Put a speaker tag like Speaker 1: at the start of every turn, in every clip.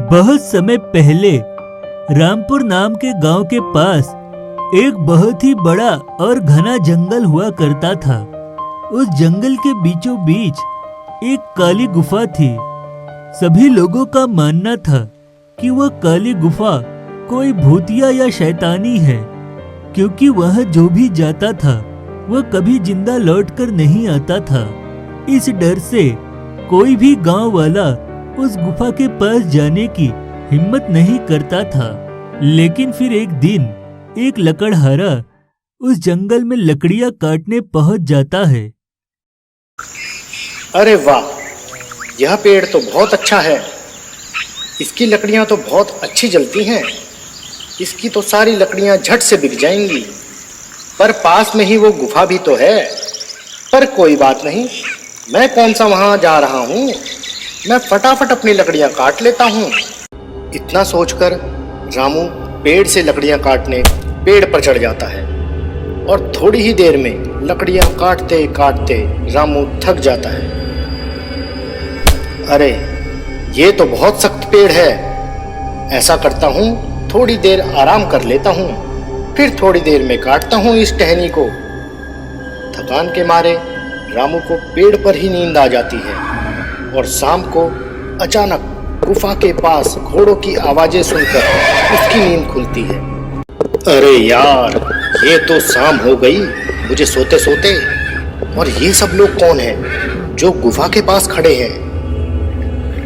Speaker 1: बहुत समय पहले रामपुर नाम के गांव के पास एक बहुत ही बड़ा और घना जंगल हुआ करता था। उस जंगल के बीचों बीच एक काली गुफा थी। सभी लोगों का मानना था कि वह काली गुफा कोई भूतिया या शैतानी है, क्योंकि वह जो भी जाता था वह कभी जिंदा लौटकर नहीं आता था। इस डर से कोई भी गांव वाला उस गुफा के पास जाने की हिम्मत नहीं करता था। लेकिन फिर एक दिन एक लकड़हारा उस जंगल में लकड़ियां काटने पहुंच जाता है।
Speaker 2: अरे वाह, यह पेड़ तो बहुत अच्छा है। इसकी लकड़ियां तो बहुत अच्छी जलती हैं। इसकी तो सारी लकड़ियां झट से बिक जाएंगी। पर पास में ही वो गुफा भी तो है। पर कोई बात नहीं, मैं कौन सा वहां जा रहा हूँ। मैं फटाफट अपनी लकड़ियां काट लेता हूँ। इतना सोचकर रामू पेड़ से लकड़ियां काटने पेड़ पर चढ़ जाता है और थोड़ी ही देर में लकड़ियां काटते काटते रामू थक जाता है। अरे, ये तो बहुत सख्त पेड़ है। ऐसा करता हूँ, थोड़ी देर आराम कर लेता हूँ, फिर थोड़ी देर में काटता हूँ इस टहनी को। थकान के मारे रामू को पेड़ पर ही नींद आ जाती है और शाम को अचानक गुफा के पास घोड़ों की आवाजें सुनकर उसकी नींद खुलती है। अरे यार, ये तो शाम हो गई मुझे सोते सोते। और ये सब लोग कौन हैं जो गुफा के पास खड़े हैं?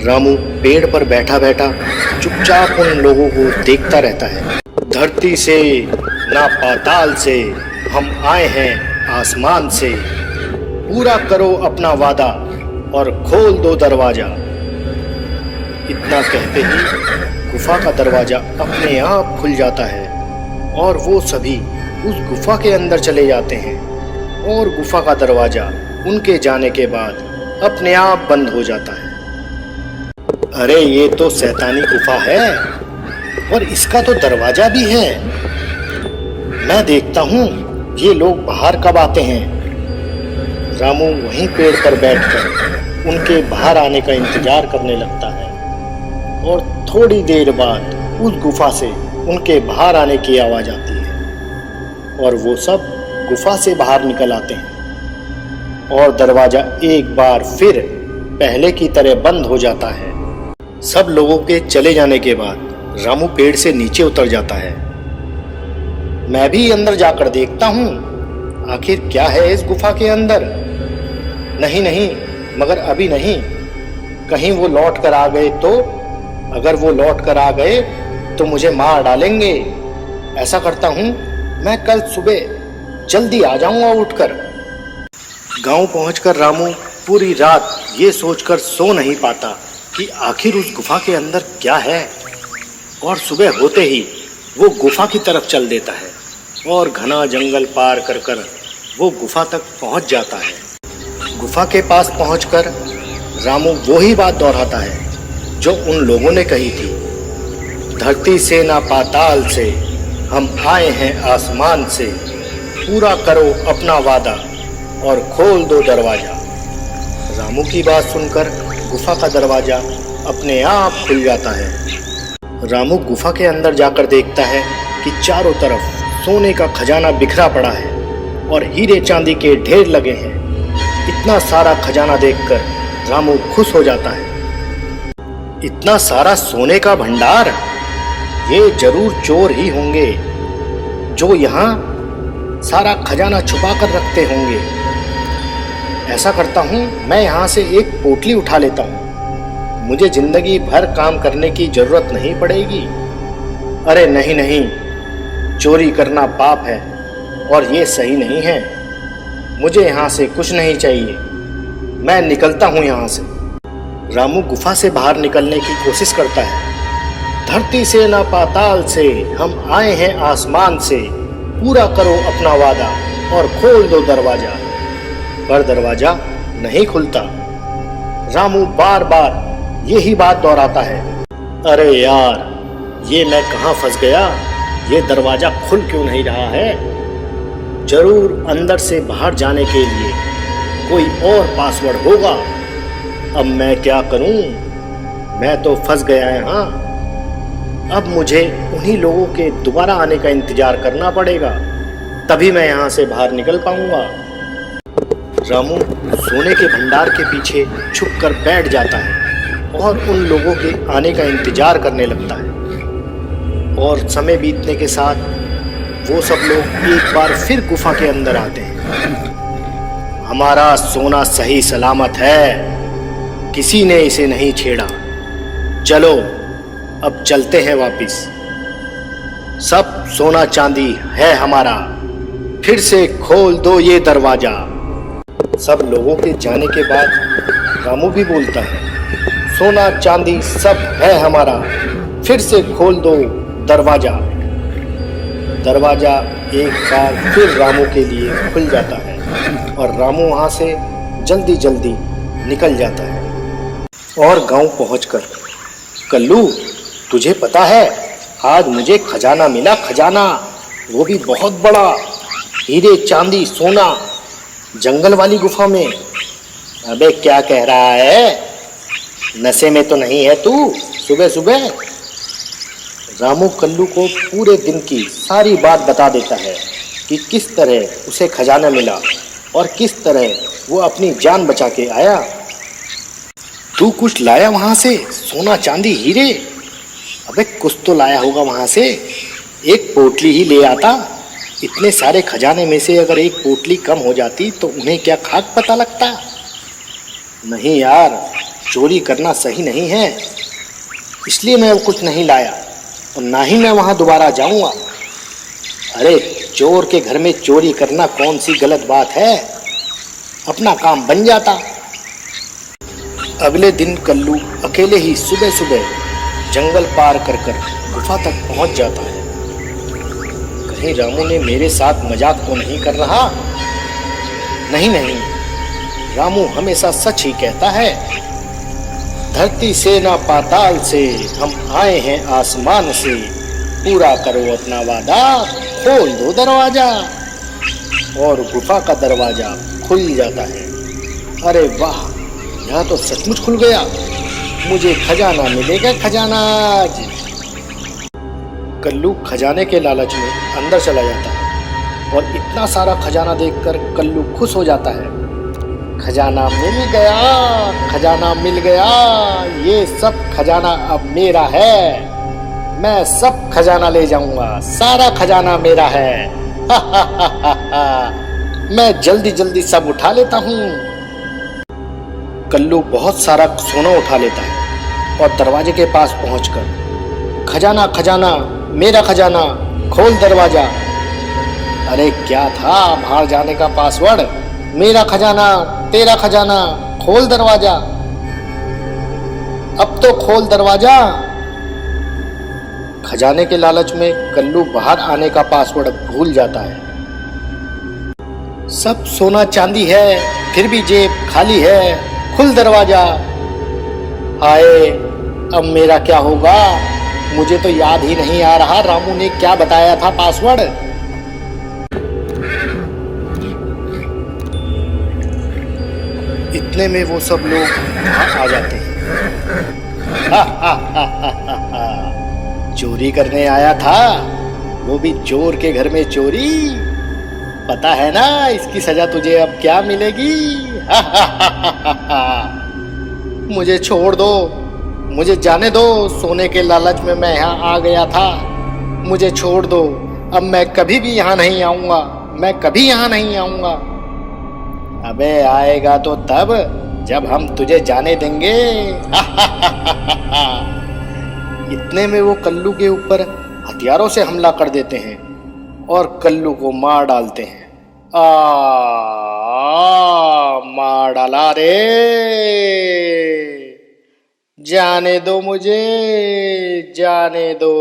Speaker 2: रामू पेड़ पर बैठा बैठा चुपचाप उन लोगों को देखता रहता है। धरती से ना पाताल से हम आए हैं आसमान से, पूरा करो अपना वादा और खोल दो दरवाजा। इतना कहते ही गुफा का दरवाजा अपने आप खुल जाता है और वो सभी उस गुफा के अंदर चले जाते हैं और गुफा का दरवाजा उनके जाने के बाद अपने आप बंद हो जाता है। अरे, ये तो शैतानी गुफा है और इसका तो दरवाजा भी है। मैं देखता हूँ ये लोग बाहर कब आते हैं। रामू वहीं पेड़ पर बैठकर उनके बाहर आने का इंतजार करने लगता है और थोड़ी देर बाद उस गुफा से उनके बाहर आने की आवाज आती है और वो सब गुफा से बाहर निकल आते हैं और दरवाजा एक बार फिर पहले की तरह बंद हो जाता है। सब लोगों के चले जाने के बाद रामू पेड़ से नीचे उतर जाता है। मैं भी अंदर जाकर देखता हूँ आखिर क्या है इस गुफा के अंदर। नहीं नहीं, मगर अभी नहीं। कहीं वो लौट कर आ गए तो? अगर वो लौट कर आ गए तो मुझे मार डालेंगे। ऐसा करता हूँ, मैं कल सुबह जल्दी आ जाऊंगा उठकर। गांव पहुंचकर रामू पूरी रात ये सोचकर सो नहीं पाता कि आखिर उस गुफा के अंदर क्या है। और सुबह होते ही वो गुफा की तरफ चल देता है और घना जंगल पार कर कर वो गुफा तक पहुंच जाता है। गुफा के पास पहुंचकर रामू वो ही बात दोहराता है जो उन लोगों ने कही थी। धरती से ना पाताल से हम आए हैं आसमान से, पूरा करो अपना वादा और खोल दो दरवाजा। रामू की बात सुनकर गुफा का दरवाजा अपने आप खुल जाता है। रामू गुफा के अंदर जाकर देखता है कि चारों तरफ सोने का खजाना बिखरा पड़ा है और हीरे चांदी के ढेर लगे हैं। इतना सारा खजाना देखकर रामू खुश हो जाता है। इतना सारा सोने का भंडार, ये जरूर चोर ही होंगे जो यहाँ सारा खजाना छुपा कर रखते होंगे। ऐसा करता हूँ, मैं यहाँ से एक पोटली उठा लेता हूँ। मुझे जिंदगी भर काम करने की जरूरत नहीं पड़ेगी। अरे नहीं नहीं, चोरी करना पाप है और ये सही नहीं है। मुझे यहाँ से कुछ नहीं चाहिए। मैं निकलता हूँ यहाँ से। रामू गुफा से बाहर निकलने की कोशिश करता है। धरती से ना पाताल से हम आए हैं आसमान से, पूरा करो अपना वादा और खोल दो दरवाजा। पर दरवाजा नहीं खुलता। रामू बार बार यही बात दोहराता है। अरे यार, ये मैं कहाँ फंस गया। ये दरवाजा खुल क्यों नहीं रहा है। जरूर अंदर से बाहर जाने के लिए कोई और पासवर्ड होगा। अब मैं क्या करूं? मैं तो फंस गया यहाँ। अब मुझे उन्हीं लोगों के दोबारा आने का इंतजार करना पड़ेगा, तभी मैं यहाँ से बाहर निकल पाऊंगा। रामू सोने के भंडार के पीछे छुपकर बैठ जाता है और उन लोगों के आने का इंतजार करने लगता है। और समय बीतने के साथ वो सब लोग एक बार फिर गुफा के अंदर आते हैं। हमारा सोना सही सलामत है, किसी ने इसे नहीं छेड़ा। चलो अब चलते हैं वापिस। सब सोना चांदी है हमारा, फिर से खोल दो ये दरवाजा। सब लोगों के जाने के बाद रामू भी बोलता है, सोना चांदी सब है हमारा, फिर से खोल दो दरवाजा। दरवाजा एक बार फिर रामू के लिए खुल जाता है और रामू वहां से जल्दी जल्दी निकल जाता है। और गांव पहुंचकर, कल्लू तुझे पता है आज मुझे खजाना मिला, खजाना, वो भी बहुत बड़ा, हीरे चांदी सोना, जंगल वाली गुफा में। अबे क्या कह रहा है, नशे में तो नहीं है तू सुबह सुबह? रामू कल्लू को पूरे दिन की सारी बात बता देता है कि किस तरह उसे खजाना मिला और किस तरह वो अपनी जान बचा के आया। तू कुछ लाया वहां से, सोना चांदी हीरे? अबे कुछ तो लाया होगा वहां से, एक पोटली ही ले आता। इतने सारे खजाने में से अगर एक पोटली कम हो जाती तो उन्हें क्या खाक पता लगता? नहीं यार, चोरी करना सही नहीं है, इसलिए मैं कुछ नहीं लाया और ना ही मैं वहां दोबारा जाऊंगा। अरे चोर के घर में चोरी करना कौन सी गलत बात है, अपना काम बन जाता। अगले दिन कल्लू अकेले ही सुबह सुबह जंगल पार कर गुफा तक पहुंच जाता है। कहीं रामू ने मेरे साथ मजाक तो नहीं कर रहा? नहीं नहीं, रामू हमेशा सच ही कहता है। धरती से ना पाताल से, हम आए हैं आसमान से, पूरा करो अपना वादा, खोल दो दरवाजा। और गुफा का दरवाजा खुल जाता है। अरे वाह, यहाँ तो सचमुच खुल गया, मुझे खजाना मिलेगा, खजाना आज। कल्लू खजाने के लालच में अंदर चला जाता है और इतना सारा खजाना देखकर कल्लू खुश हो जाता है। खजाना मिल गया, खजाना मिल गया, ये सब खजाना अब मेरा है, मैं सब खजाना ले जाऊंगा, सारा खजाना मेरा है। हा हा हा हा हा। मैं जल्दी जल्दी सब उठा लेता हूँ। कल्लू बहुत सारा सोना उठा लेता है और दरवाजे के पास पहुंचकर, खजाना खजाना मेरा खजाना, खोल दरवाजा। अरे क्या था बाहर जाने का पासवर्ड? मेरा खजाना तेरा खजाना, खोल दरवाजा, अब तो खोल दरवाजा। खजाने के लालच में कल्लू बाहर आने का पासवर्ड भूल जाता है। सब सोना चांदी है, फिर भी जेब खाली है, खुल दरवाजा। हाय, अब मेरा क्या होगा? मुझे तो याद ही नहीं आ रहा रामू ने क्या बताया था पासवर्ड। इतने में वो सब लोग वहां आ जाते हैं। हा हा हा हा हा हा। चोरी करने आया था, वो भी चोर के घर में चोरी। पता है ना इसकी सजा तुझे अब क्या मिलेगी? हा हा हा हा हा। मुझे छोड़ दो, मुझे जाने दो, सोने के लालच में मैं यहाँ आ गया था, मुझे छोड़ दो, अब मैं कभी भी यहाँ नहीं आऊँगा, मैं कभी यहाँ नहीं आऊँगा। अबे आएगा तो तब जब हम तुझे जाने देंगे। इतने में वो कल्लू के ऊपर हथियारों से हमला कर देते हैं और कल्लू को मार डालते हैं। मार डाला रे, जाने दो मुझे, जाने दो।